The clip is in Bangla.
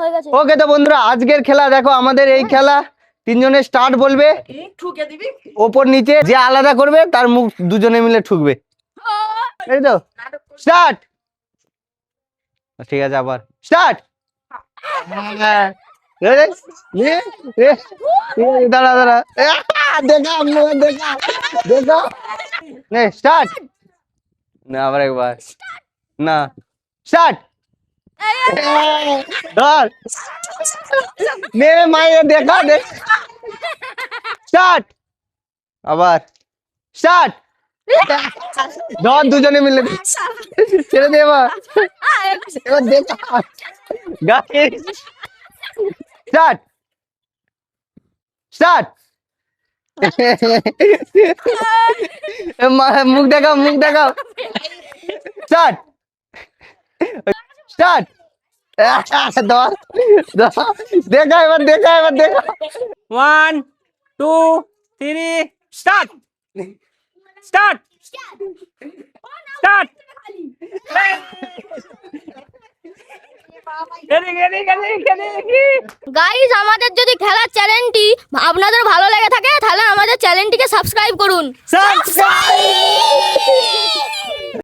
হয়ে গেছে। ওকে তো বন্ধুরা আজকের খেলা দেখো আমাদের এই খেলা তিনজনে স্টার্ট বলবে ওপর নিচে যে আলাদা করবে তার মুখ দুজনে মিলে ঠুকবে এই তো স্টার্ট ঠিক আছে আবার স্টার্ট দাঁড়া দাঁড়া দেখা দেখা দেখা নে স্টার্ট না আবার একবার না স্টার্ট ধর নে মাইয়ে দেখা দে স্টার্ট আবার স্টার্ট ধর দুজনে মিলে ছেড়ে দে এবার এবার দেখা গাইস স্টার্ট স্টার্ট মুখ দেখাও মুখ দেখাও স্টার্ট স্টার্ট দেখা এবার দেখা এবার দেখা 1 2 3 স্টার্ট স্টার্ট স্টার্ট গাইস আমাদের যদি খেলার চ্যানেলটি আপনাদের ভালো লেগে থাকে তাহলে আমাদের চ্যানেলটিকে সাবস্ক্রাইব করুন। সাবস্ক্রাইব